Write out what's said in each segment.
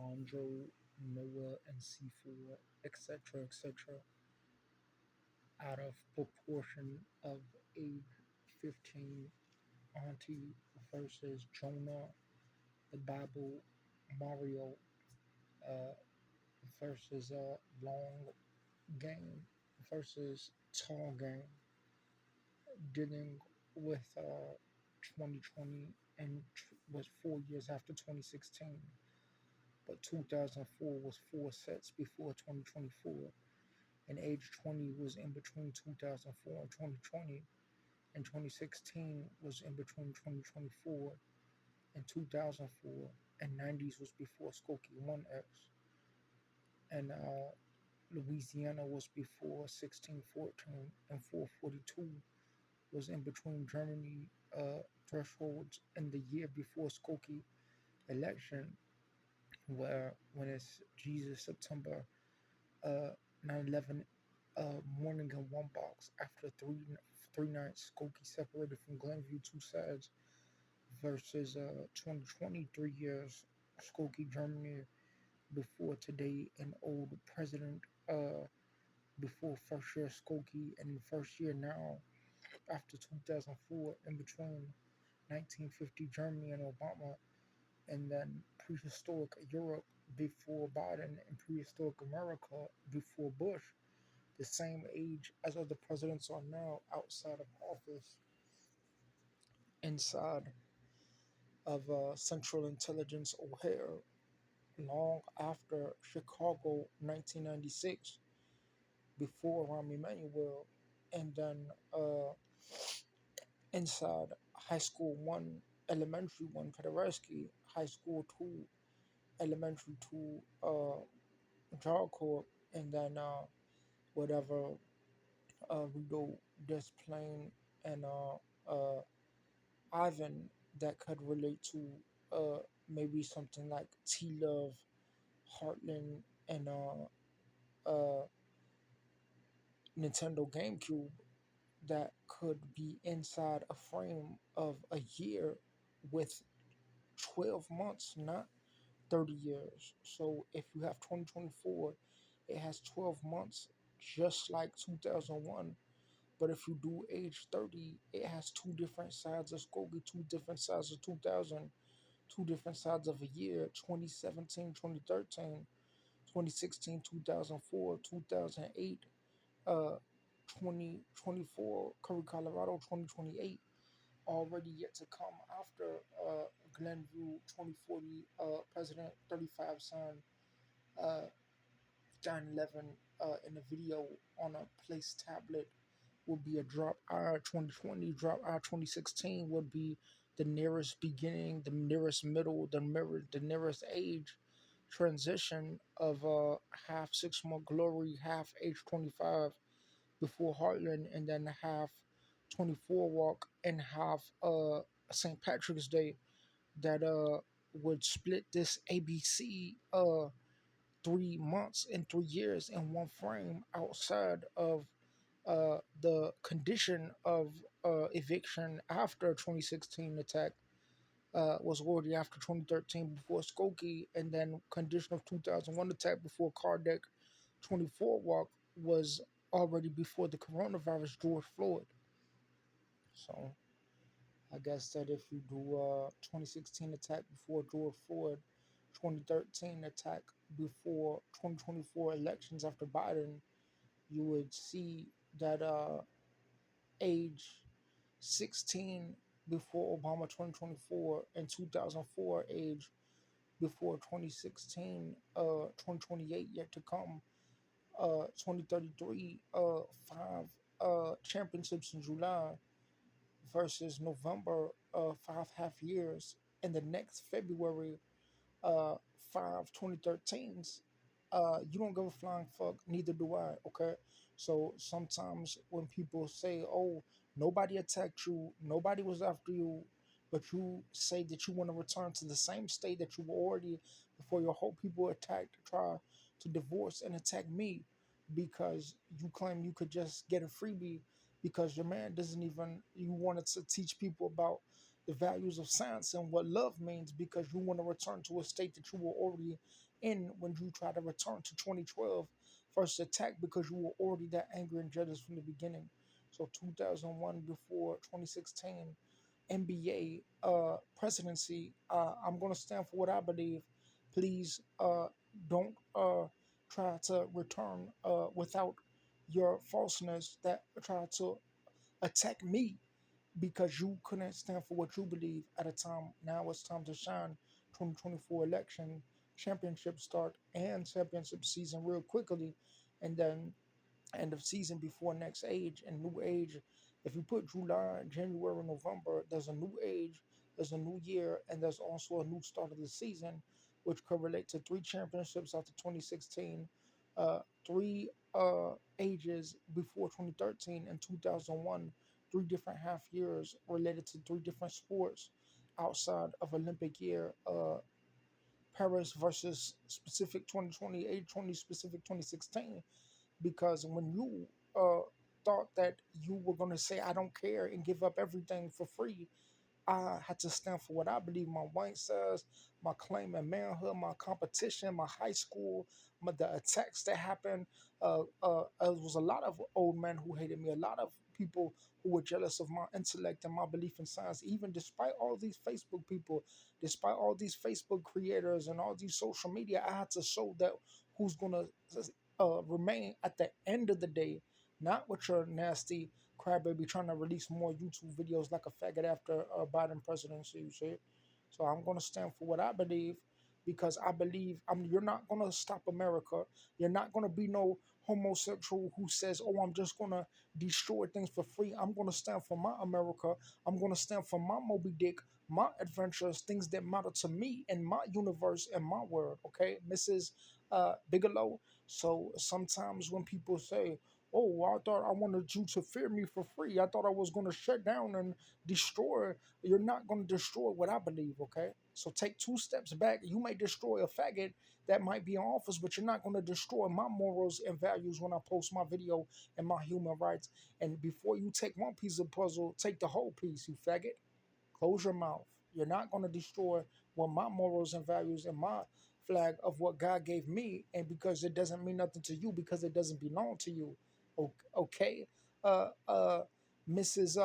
Alejandro, Noah, and C4, etc., etc., out of proportion of age 15, Auntie versus Jonah, the Bible, Mario uh, versus Long Game versus Tall Game, dealing with 2020 and was 4 years after 2016. But 2004 was four sets before 2024, and age 20 was in between 2004 and 2020, and 2016 was in between 2024 and 2004, and 90s was before Skokie 1X, and Louisiana was before 1614, and 442 was in between Germany thresholds and the year before Skokie election, where when it's Jesus September 9/11 morning in one box after three nights. Skokie separated from Glenview, two sides, versus 2020, 3 years. Skokie, Germany, before today, an old president before first year Skokie, and first year now after 2004, in between 1950 Germany and Obama, and then prehistoric Europe before Biden, and prehistoric America before Bush, the same age as other presidents are now outside of office, inside of Central Intelligence O'Hare, long after Chicago 1996, before Rahm Emanuel, and then inside High School 1, Elementary 1, Paderewski, High School 2, Elementary 2, Job Corps, and then whatever Rideau Desplain and Ivan that could relate to maybe something like T Love, Heartland, and Nintendo GameCube that could be inside a frame of a year with 12 months, not 30 years. So if you have 2024, it has 12 months, just like 2001. But if you do age 30, it has two different sides of Skokie, two different sides of 2000, two different sides of a year: 2017, 2013, 2016, 2004, 2008, 2024, Curry, Colorado, 2028, already yet to come after Glenview 2040, President 35 son, uh, John 11 in a video on a place tablet would be a drop R 2020, drop R 2016 would be the nearest beginning, the nearest middle, the nearest age transition of half 6 month glory, half age 25 before Heartland, and then half 24 walk and half St. Patrick's Day that would split this ABC 3 months and 3 years in one frame outside of the condition of eviction after 2016 attack was already after 2013 before Skokie, and then condition of 2001 attack before Kardec 24 walk was already before the coronavirus George Floyd. So I guess that if you do 2016 attack before George Floyd, 2013 attack before 2024 elections after Biden, you would see that age 16 before Obama 2024 and 2004 age before 2016, 2028 yet to come, 2033, five championships in July versus November, five half years, and the next February, uh, five 2013s. You don't give a flying fuck, neither do I, okay? So sometimes when people say, oh, nobody attacked you, nobody was after you, but you say that you want to return to the same state that you were already before your whole people attacked, try to divorce and attack me because you claim you could just get a freebie because your man doesn't even, you wanted to teach people about the values of science and what love means, because you want to return to a state that you were already in when you try to return to 2012 first attack, because you were already that angry and jealous from the beginning. So 2001 before 2016 NBA presidency, I'm going to stand for what I believe. Please don't try to return without your falseness that try to attack me because you couldn't stand for what you believe at a time. Now it's time to shine. 2024 election, championship start, and championship season real quickly, and then end of season before next age and new age. If you put July, January, November, there's a new age, there's a new year, and there's also a new start of the season, which correlate to three championships after 2016, three ages before 2013 and 2001, three different half years related to three different sports outside of Olympic year. Paris versus specific 2020, 20 specific 2016, because when you uh, thought that you were going to say I don't care and give up everything for free, I had to stand for what I believe, my white says, my claim of manhood, my competition, my high school, the attacks that happened. There was a lot of old men who hated me, a lot of people who were jealous of my intellect and my belief in science, even despite all these Facebook people, despite all these Facebook creators and all these social media. I had to show that who's going to remain at the end of the day, not with your nasty crybaby trying to release more YouTube videos like a faggot after Biden presidency. You see, so I'm gonna stand for what I believe, because I believe you're not gonna stop America. You're not gonna be no homosexual who says, "Oh, I'm just gonna destroy things for free." I'm gonna stand for my America. I'm gonna stand for my Moby Dick, my adventures, things that matter to me and my universe and my world. Okay, Mrs. Bigelow. So sometimes when people say, "Oh, I thought I wanted you to fear me for free. I thought I was going to shut down and destroy." You're not going to destroy what I believe, okay? So take two steps back. You may destroy a faggot that might be in office, but you're not going to destroy my morals and values when I post my video and my human rights. And before you take one piece of puzzle, take the whole piece, you faggot. Close your mouth. You're not going to destroy what my morals and values and my flag of what God gave me, and because it doesn't mean nothing to you, because it doesn't belong to you. Okay, uh, uh, Mrs.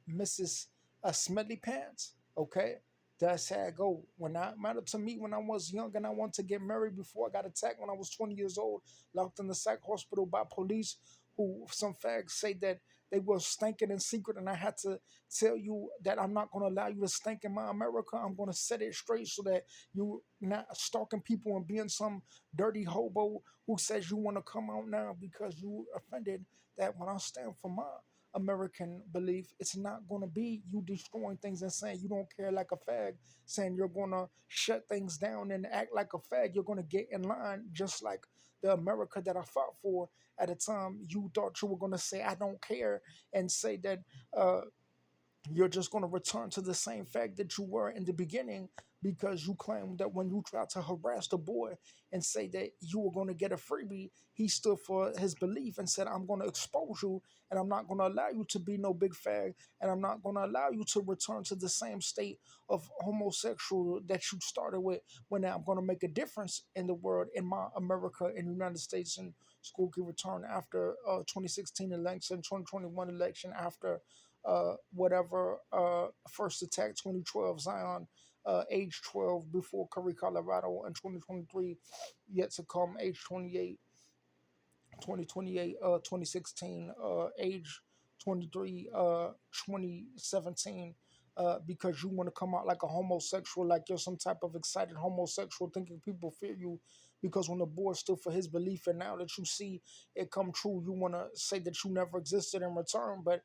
Mrs. Smelly Pants. Okay, that's how I go. When I mattered to me when I was young and I wanted to get married before I got attacked when I was 20 years old, locked in the psych hospital by police who some fags say that they were stinking in secret, and I had to tell you that I'm not going to allow you to stink in my America. I'm going to set it straight so that you not stalking people and being some dirty hobo who says you want to come out now because you offended. That when I stand for my American belief, it's not going to be you destroying things and saying you don't care like a fag, saying you're going to shut things down and act like a fag. You're going to get in line just like the America that I fought for at a time. You thought you were going to say I don't care and say that uh, you're just going to return to the same fact that you were in the beginning, because you claimed that when you tried to harass the boy and say that you were going to get a freebie, he stood for his belief and said, I'm going to expose you, and I'm not going to allow you to be no big fag, and I'm not going to allow you to return to the same state of homosexual that you started with. When I'm going to make a difference in the world, in my America, in the United States, and school can return after 2016 election, 2021 election, after whatever first attack 2012 Zion, age 12 before Curry, Colorado, and 2023 yet to come, age 28, 2028, 2016, age 23, 2017, because you want to come out like a homosexual, like you're some type of excited homosexual, thinking people fear you because when the boy stood for his belief, and now that you see it come true, you want to say that you never existed in return. But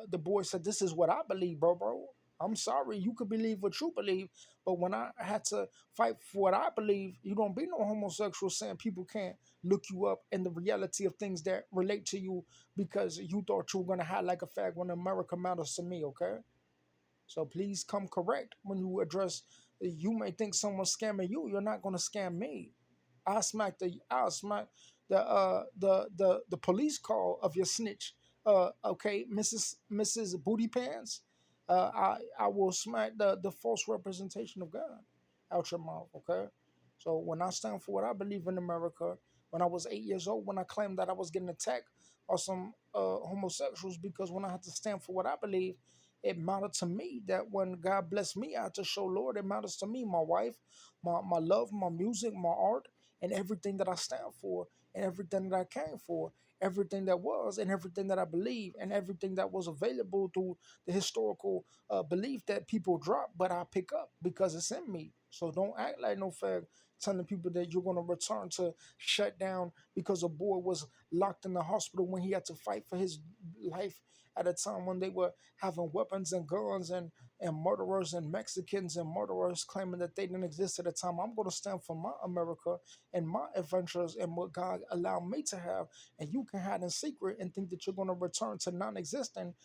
the boy said, "This is what I believe, bro. I'm sorry, you could believe what you believe, but when I had to fight for what I believe, you don't be no homosexual saying people can't look you up in the reality of things that relate to you because you thought you were going to hide like a fag when America matters to me, okay? So please come correct when you address. You may think someone's scamming you. You're not going to scam me. I'll smack the police call of your snitch. Okay, Mrs. Booty Pants. I will smack the false representation of God out your mouth. Okay, so when I stand for what I believe in America, when I was 8 years old, when I claimed that I was getting attacked by some homosexuals because when I had to stand for what I believe, it mattered to me that when God blessed me, I had to show Lord. It matters to me, my wife, my love, my music, my art, and everything that I stand for, and everything that I came for, everything that was, and everything that I believe, and everything that was available through the historical belief that people drop, but I pick up because it's in me. So don't act like no fag telling people that you're going to return to shut down because a boy was locked in the hospital when he had to fight for his life at a time when they were having weapons and guns and murderers and Mexicans and murderers claiming that they didn't exist at the time. I'm going to stand for my America and my adventures and what God allowed me to have. And you can hide in secret and think that you're going to return to non existent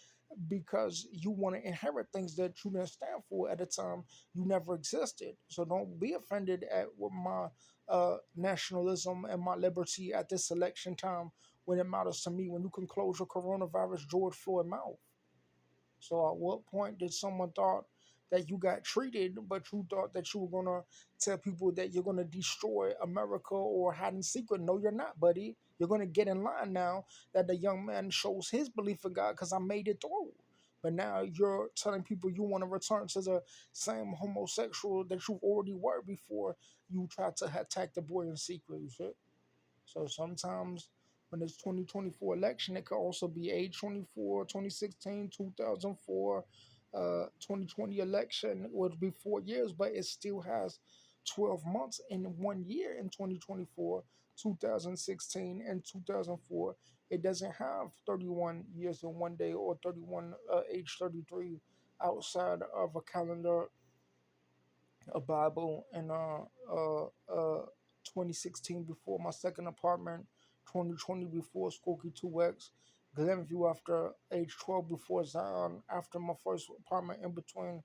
because you want to inherit things that you didn't stand for at a time you never existed. So don't be offended at what my nationalism and my liberty at this election time when it matters to me. When you can close your coronavirus George Floyd mouth. So at what point did someone thought that you got treated, but you thought that you were gonna tell people that you're gonna destroy America or hide in secret? No, you're not, buddy. You're gonna get in line now that the young man shows his belief in God because I made it through. But now you're telling people you want to return to the same homosexual that you already were before you tried to attack the boy in secret. You see? So sometimes when it's 2024 election, it could also be age 24, 2016, 2004, 2020 election would be 4 years, but it still has 12 months in 1 year in 2024, 2016, and 2004. It doesn't have 31 years in 1 day or 31 age 33 outside of a calendar, a Bible in 2016 before my second apartment, 2020 before Skokie 2X, Glenview after age 12 before Zion after my first apartment in between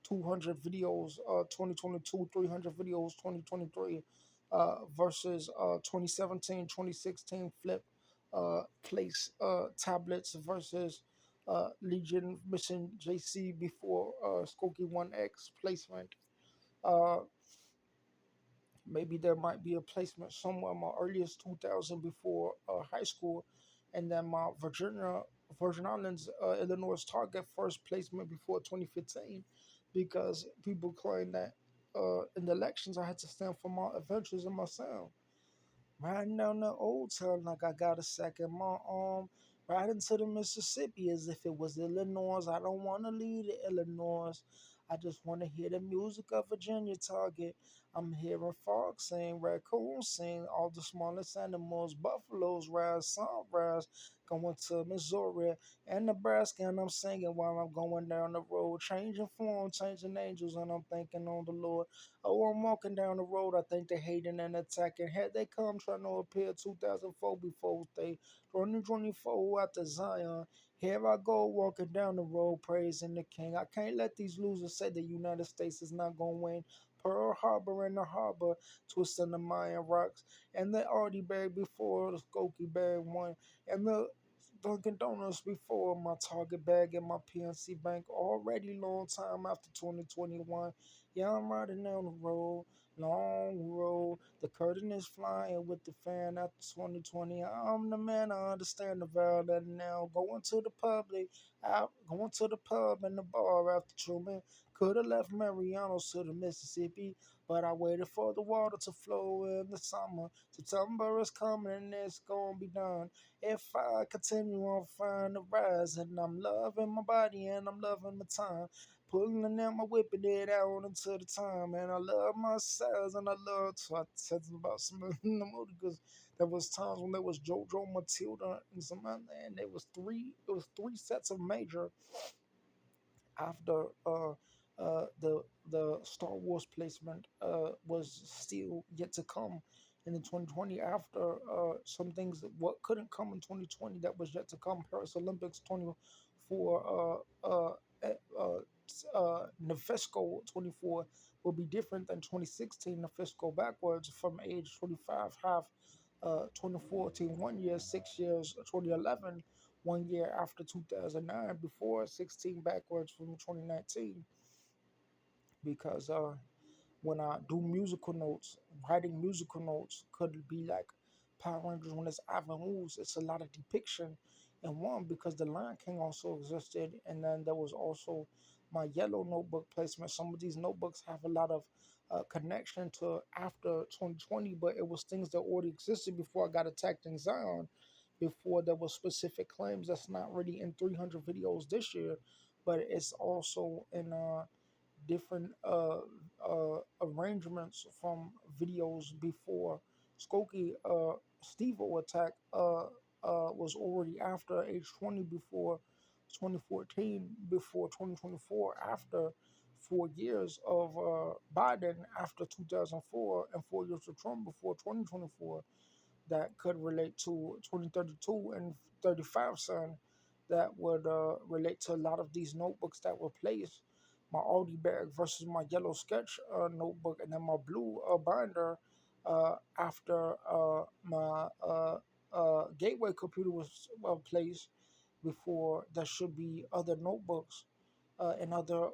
200 videos, 2022, 300 videos, 2023 versus 2017, 2016 flip place tablets versus Legion Mission JC before Skokie 1X placement. uh, Maybe there might be a placement somewhere my earliest 2000 before high school, and then my Virgin Islands, Illinois target first placement before 2015, because people claim that in the elections I had to stand for my adventures and my sound. Riding down the old town like I got a sack in my arm. Riding to the Mississippi as if it was Illinois. I don't want to leave the Illinois. I just want to hear the music of Virginia Target. I'm hearing frogs sing, raccoons sing, all the smallest animals, buffaloes rise, sunrise, going to Missouri and Nebraska, and I'm singing while I'm going down the road, changing form, changing angels, and I'm thinking on the Lord. Oh, I'm walking down the road. I think they're hating and attacking. Had they come trying to appear 2004 before they 2024 after Zion. Here I go walking down the road praising the King. I can't let these losers say the United States is not gonna win. Pearl Harbor in the harbor, twisting the Mayan rocks, and the Artie bag before the Skokie bag won, and the Dunkin' Donuts before my Target bag and my PNC Bank already long time after 2021. Yeah, I'm riding down the road, long road. The curtain is flying with the fan after 2020. I'm the man, I understand the value that now. Going to the public, out, going to the pub and the bar after Truman. Could have left Marianos to the Mississippi, but I waited for the water to flow in the summer. September is coming and it's gonna be done. If I continue on find the rise, and I'm loving my body and I'm loving my time. Pulling and then my whipping it out into the time, and I love myself and I love to I said about some of the movie because there was times when there was JoJo, Matilda, and some other, and there was three sets of major after the Star Wars placement was still yet to come in the 2020 after some things that what couldn't come in 2020 that was yet to come. Paris Olympics 24 Nefesco 24 will be different than 2016 Nefesco backwards from age 25 half 2014 1 year 6 years 2011 1 year after 2009, before 16 backwards from 2019, because when I do musical notes, writing musical notes could be like Power Rangers when it's Ivan Ooze. It's a lot of depiction in one because the Lion King also existed, and then there was also my yellow notebook placement. Some of these notebooks have a lot of connection to after 2020, but it was things that already existed before I got attacked in Zion, before there was specific claims that's not really in 300 videos this year, but it's also in different arrangements from videos before Skokie Stevo attack was already after age 20, before 2014, before 2024, after 4 years of Biden, after 2004, and 4 years of Trump before 2024, that could relate to 2032 and 35 son, that would relate to a lot of these notebooks that were placed. My Aldi bag versus my yellow sketch notebook, and then my blue binder after my gateway computer was placed, before there should be other notebooks and other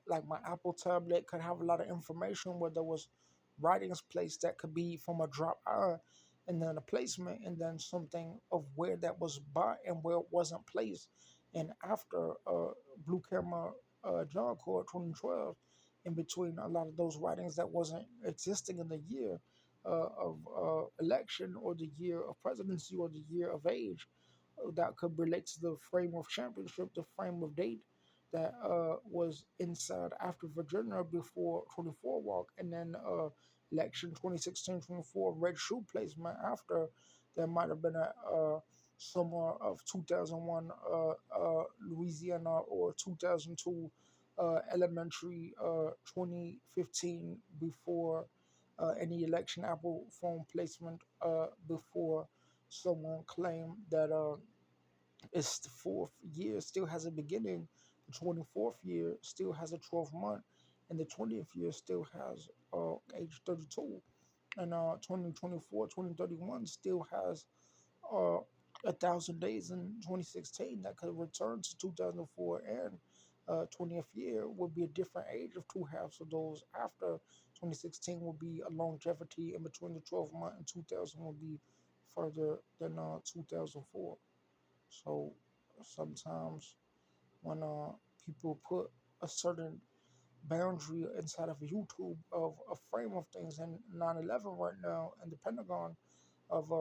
like my Apple tablet could have a lot of information where there was writings placed that could be from a drop eye, and then a placement, and then something of where that was bought and where it wasn't placed. And after Blue Camera John Core 2012, in between a lot of those writings that wasn't existing in the year of election, or the year of presidency, or the year of age, that could relate to the frame of championship, the frame of date that was inside after Virginia before 24 walk, and then election 2016 24 red shoe placement after. There might have been a summer of 2001 Louisiana, or 2002 elementary 2015 before any election Apple phone placement before someone claimed that it's the fourth year still has a beginning, the 24th year still has a 12th month, and the 20th year still has age 32, and 2024 2031 still has uh, 1,000 days in 2016 that could return to 2004, and 20th year will be a different age of two halves of those. After 2016 will be a longevity in between the 12 month, and 2000 will be further than 2004. So sometimes when people put a certain boundary inside of YouTube of a frame of things, and 9/11 right now, and the Pentagon of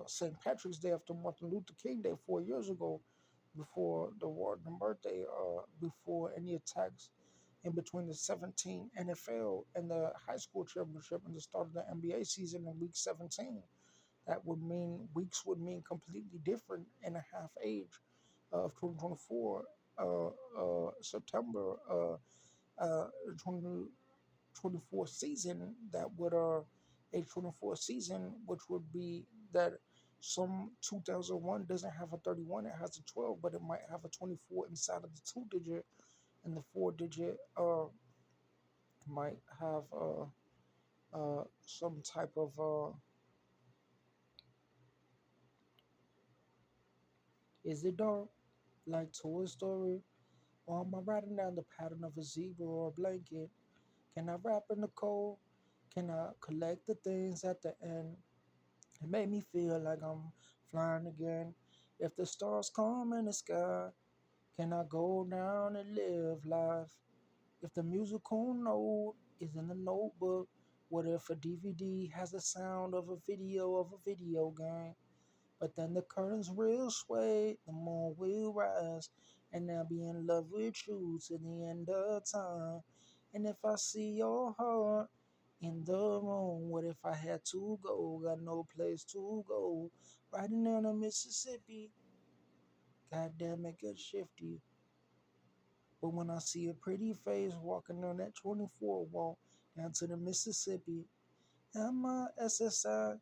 St. Patrick's Day after Martin Luther King Day 4 years ago, before the Warden birthday, before any attacks in between the 17 NFL and the high school championship and the start of the NBA season in week 17. That would mean weeks would mean completely different in a half age of 2024, September 2024 season. That would a 24 season, which would be that some 2001 doesn't have a 31, it has a 12, but it might have a 24 inside of the 2 digit, and the 4 digit might have some type of is it dark like Toy Story? Or am I writing down the pattern of a zebra or a blanket? Can I wrap in the cold? Can I collect the things at the end? It made me feel like I'm flying again. If the stars come in the sky, can I go down and live life? If the musical note is in the notebook, what if a DVD has the sound of a video game? But then the curtains will sway, the moon will rise, and I'll be in love with you to the end of time. And if I see your heart in the room, what if I had to go? Got no place to go. Riding down the Mississippi, God damn it, get shifty. But when I see a pretty face walking on that 24 walk down to the Mississippi, MISSI,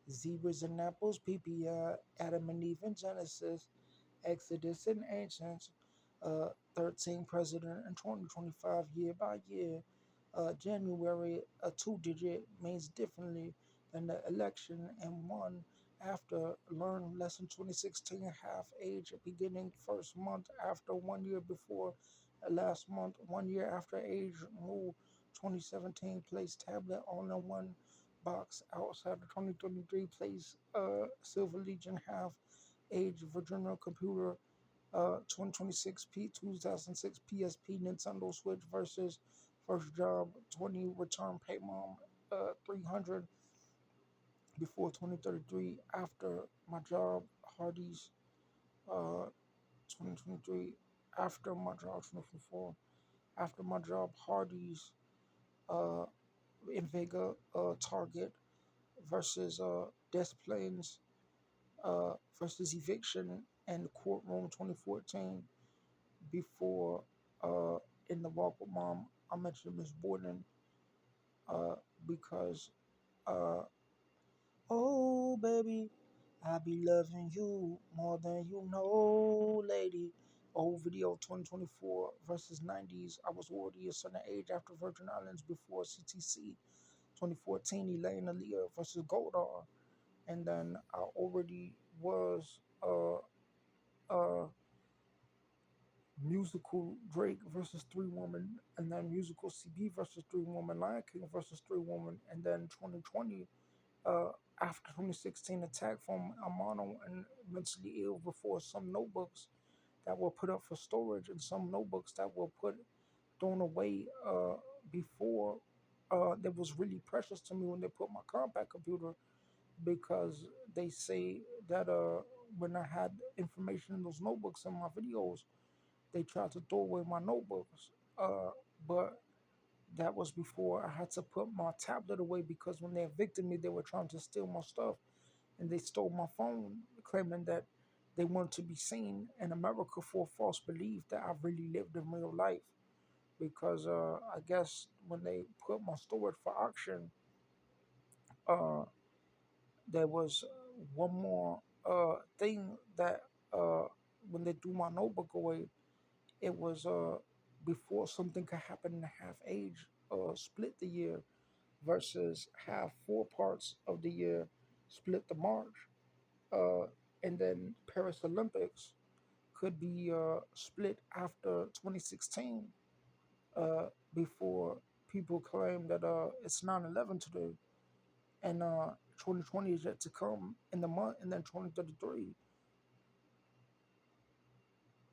zebras and apples, PPI, Adam and Eve and Genesis, Exodus and Ancients, 13 President and 2025 year by year. January, a 2 digit means differently than the election, and one after learn lesson 2016 half age beginning first month after 1 year before last month 1 year after age move 2017 place tablet on the one box outside of 2023 place silver legion half age virginia computer 2026 P 2006 PSP Nintendo Switch versus first job 20 return pay mom 300 before 2033 after my job Hardee's 2023 after my job 2024 after my job Hardee's uh, in Vega Target versus Des Plaines versus Eviction and Courtroom 2014 before uh, in the Walk with Mom I mentioned Miss Borden uh, because uh, oh, baby, I be loving you more than you know, lady. Old video 2024 versus 90s. I was already a certain age after Virgin Islands before CTC. 2014, Elaine Aaliyah versus Goldar. And then I already was musical Drake versus Three Woman. And then musical CB versus Three Woman. Lion King versus Three Woman. And then 2020 uh, after 2016 attack from Amano and mentally ill before some notebooks that were put up for storage and some notebooks that were put thrown away before that was really precious to me when they put my compact computer because they say that when I had information in those notebooks and my videos, they tried to throw away my notebooks. But that was before I had to put my tablet away because when they evicted me, they were trying to steal my stuff and they stole my phone, claiming that they wanted to be seen in America for a false belief that I really lived in real life. Because I guess when they put my storage for auction, uh, there was one more thing that uh, when they threw my notebook away, it was before something could happen in the half age split the year versus half four parts of the year split the March. Uh, and then Paris Olympics could be split after 2016 before people claim that it's 9/11 today and 2020 is yet to come in the month and then 2033.